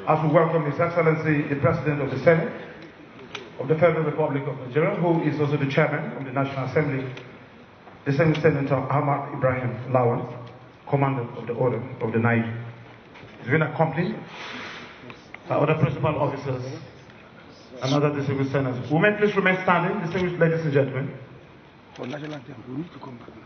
As we welcome His Excellency, the President of the Senate of the Federal Republic of Nigeria, who is also the Chairman of the National Assembly, the Senate Senator Ahmad Lawan, Commander of the Order of the Niger. He's been accompanied by other principal officers and other distinguished senators. Women, please remain standing, distinguished ladies and gentlemen. For national anthem, we need to come back now.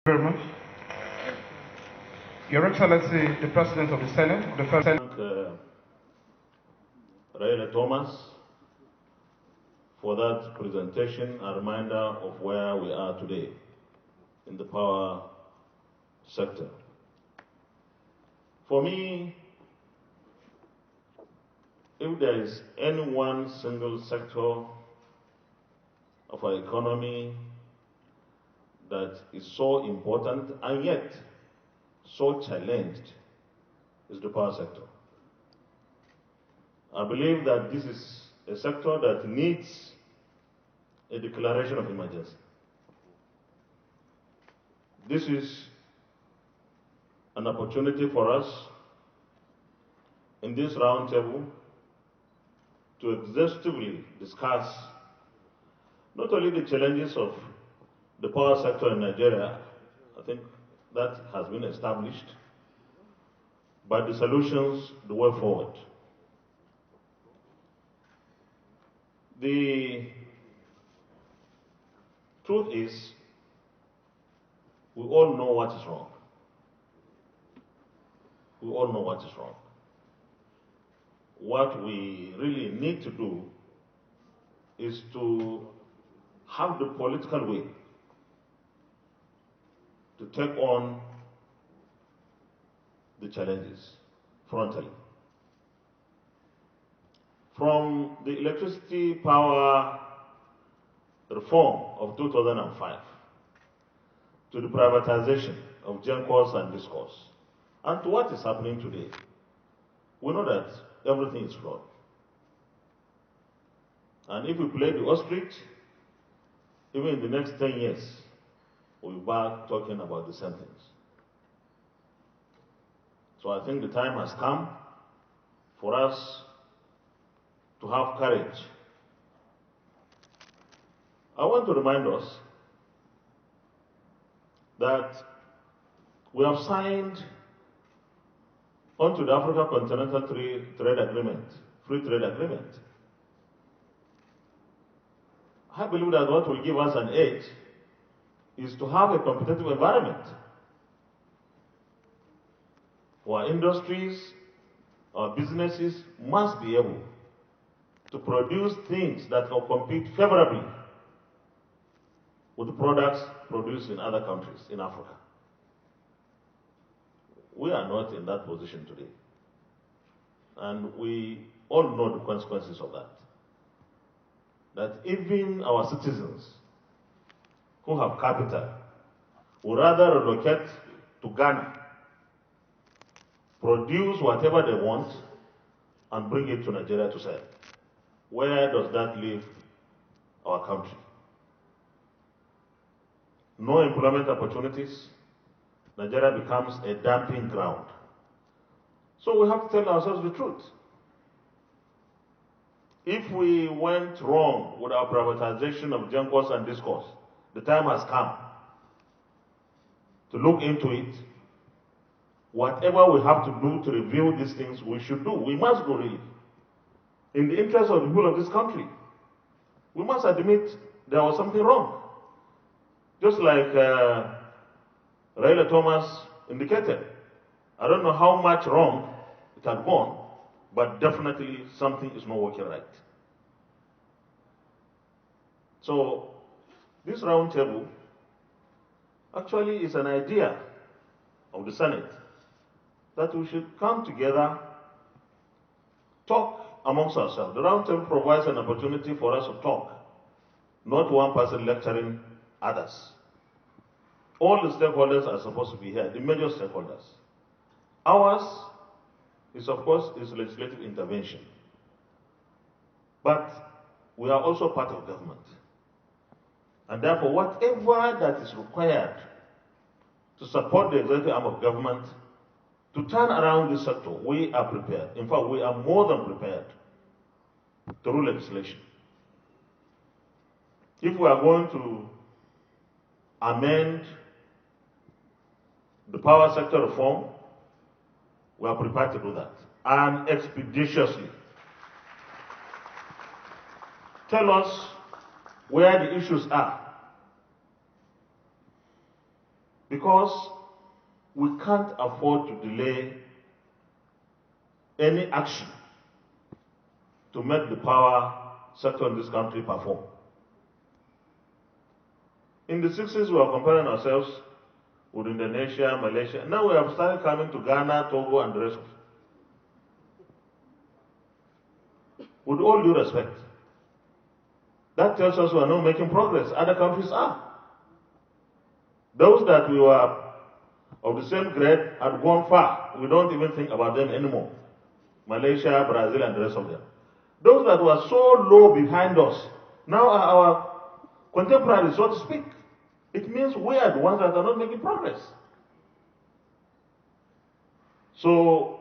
Very much. Your Excellency, the President of the Senate, the First Senate. Raila Thomas for that presentation, a reminder of where we are today in the power sector. For me, if there is any one single sector of our economy that is so important and yet so challenged, is the power sector. I believe that this is a sector that needs a declaration of emergency. This is an opportunity for us in this roundtable to exhaustively discuss not only the challenges of the power sector in Nigeria, I think that has been established, but the solutions, the way forward. The truth is, we all know what is wrong. We all know what is wrong. What we really need to do is to have the political will to take on the challenges frontally. From the electricity power reform of 2005 to the privatization of GenCos and Discos, and to what is happening today, we know that everything is flawed. And if we play the ostrich, even in the next 10 years, we'll be back talking about the same things. So I think the time has come for us to have courage. I want to remind us that we have signed onto the Africa Continental Free Trade Agreement. I believe that what will give us an edge is to have a competitive environment. Our industries, our businesses must be able to produce things that will compete favorably with the products produced in other countries in Africa. We are not in that position today. And we all know the consequences of that. That even our citizens who have capital would rather relocate to Ghana, produce whatever they want, and bring it to Nigeria to sell. Where does that leave our country? No employment opportunities. Nigeria becomes a dumping ground. So we have to tell ourselves the truth. If we went wrong with our privatization of GenCos and Discos, the time has come to look into it. Whatever we have to do to review these things, we should do. We must do really. In the interest of the people of this country, we must admit there was something wrong. Just like Raila Thomas indicated. I don't know how much wrong it had gone, but definitely something is not working right. So this roundtable actually is an idea of the Senate that we should come together, talk amongst ourselves. The roundtable provides an opportunity for us to talk, not one person lecturing others. All the stakeholders are supposed to be here, the major stakeholders. Ours is, of course, legislative intervention. But we are also part of government. And therefore, whatever that is required to support the executive arm of government to turn around this sector, we are prepared. In fact, we are more than prepared through legislation. If we are going to amend the power sector reform, we are prepared to do that, and expeditiously. Tell us where the issues are, because we can't afford to delay any action to make the power sector in this country perform. In the 60s, we were comparing ourselves with Indonesia, Malaysia. Now we have started coming to Ghana, Togo, and the rest of it. With all due respect, that tells us we are not making progress. Other countries are. Those that we were of the same grade had gone far. We don't even think about them anymore. Malaysia, Brazil, and the rest of them. Those that were so low behind us now are our contemporaries, so to speak. It means we are the ones that are not making progress. So,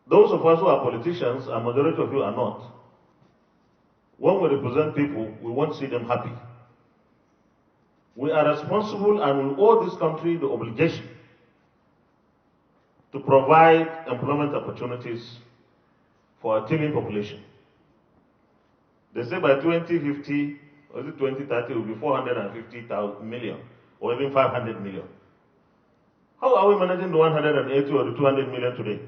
those of us who are politicians, a majority of you are not, when we represent people, we want to see them happy. We are responsible and we owe this country the obligation to provide employment opportunities for a teeming population. They say by 2050, or is it 2030, it will be 450 million or even 500 million. How are we managing the 180 or the 200 million today?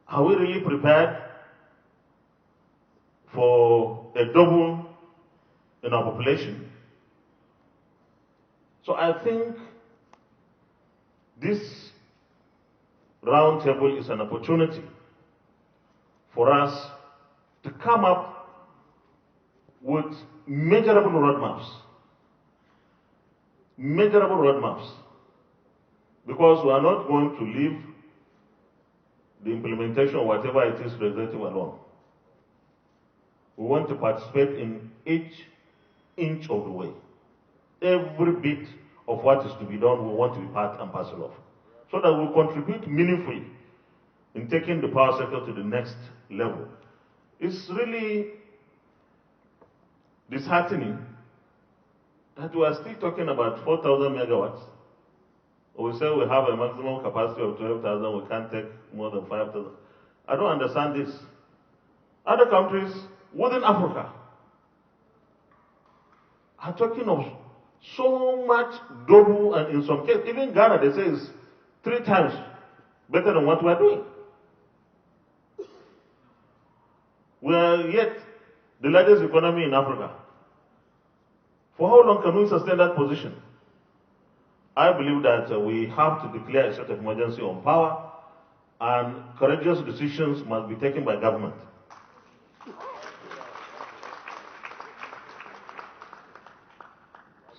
Are we really prepared for a double in our population? So I think this roundtable is an opportunity for us to come up with measurable roadmaps. Measurable roadmaps. Because we are not going to leave the implementation of whatever it is to the executive alone. We want to participate in each inch of the way. Every bit of what is to be done, we want to be part and parcel of. So that we contribute meaningfully in taking the power sector to the next level. It's really disheartening that we are still talking about 4,000 megawatts. We say we have a maximum capacity of 12,000, we can't take more than 5,000. I don't understand this. Other countries within Africa are talking of so much double, and in some cases, even Ghana, they say is 3 times better than what we are doing. We are yet the largest economy in Africa. For how long can we sustain that position? I believe that we have to declare a state of emergency on power, and courageous decisions must be taken by government.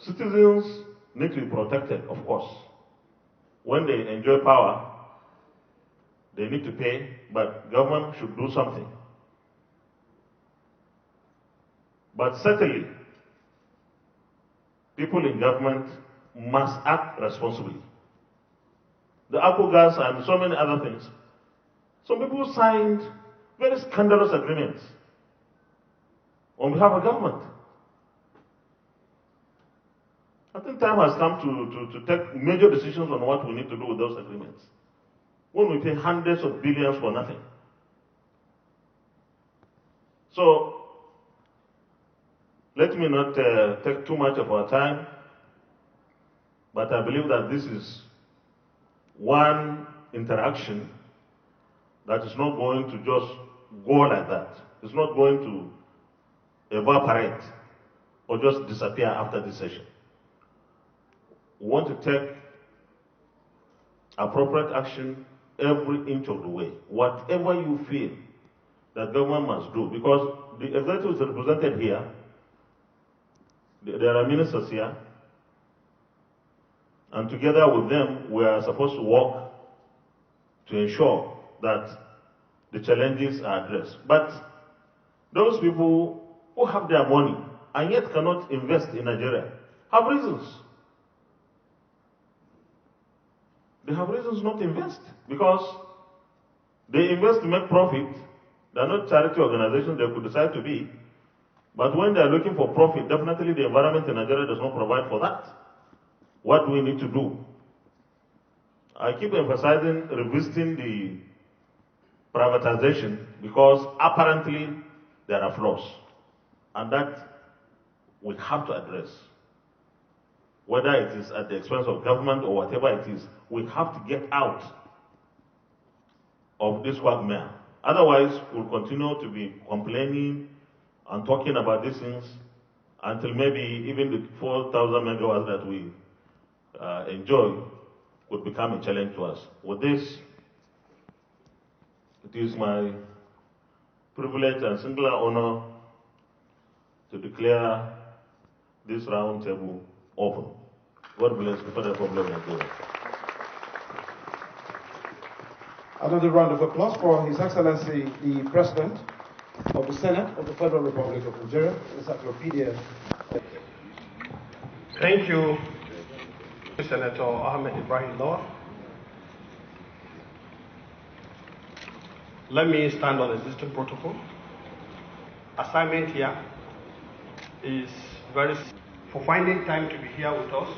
Citizens need to be protected, of course. When they enjoy power, they need to pay, but government should do something. But certainly, people in government must act responsibly. The Apple gas and so many other things. Some people signed very scandalous agreements on behalf of government. I think time has come to take major decisions on what we need to do with those agreements. When we pay hundreds of billions for nothing. So, let me not take too much of our time, but I believe that this is one interaction that is not going to just go like that. It's not going to evaporate or just disappear after this session. We want to take appropriate action every inch of the way, whatever you feel that government must do, because the executive is represented here, there are ministers here, and together with them we are supposed to work to ensure that the challenges are addressed. But those people who have their money and yet cannot invest in Nigeria have reasons. They have reasons not to invest because they invest to make profit. They are not charity organizations they could decide to be. But when they are looking for profit, definitely the environment in Nigeria does not provide for that. What do we need to do? I keep emphasizing revisiting the privatization because apparently there are flaws. And that we have to address. Whether it is at the expense of government or whatever it is, we have to get out of this quagmire. Otherwise, we'll continue to be complaining and talking about these things until maybe even the 4,000 megawatts that we enjoy would become a challenge to us. With this, it is my privilege and singular honor to declare this round table open. God bless the Federal Republic of Nigeria. Another round of applause for His Excellency, the President of the Senate of the Federal Republic of Nigeria, Encyclopedia. Thank you, Senator Ahmad Lawan. Let me stand on existing protocol. Assignment here is for finding time to be here with us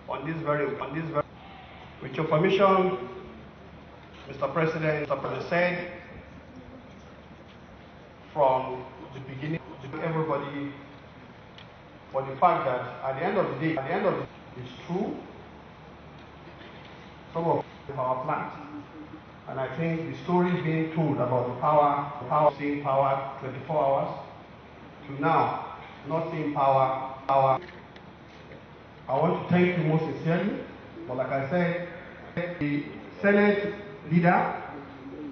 on this very with your permission, Mr. President, said from the beginning to everybody for the fact that at the end of the day, it's true, some of our plant. And I think the story being told about the seeing power 24 hours to now not seeing power. I want to thank you most sincerely, but like I said, the Senate leader,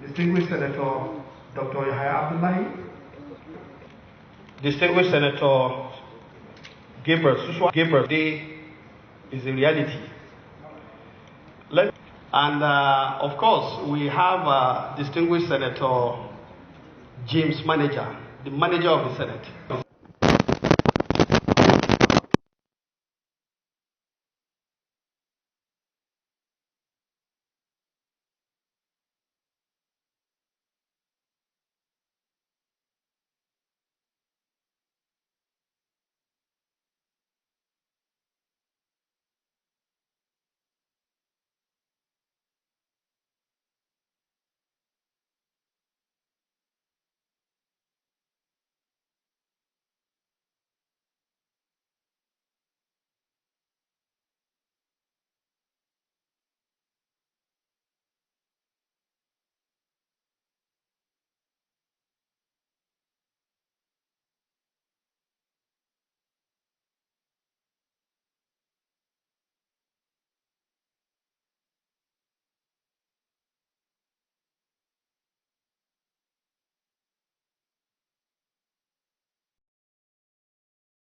distinguished Senator Dr. Yahya Abdullahi, distinguished Senator Gabriel Day is a reality. And of course, we have distinguished Senator James Manager, the manager of the Senate.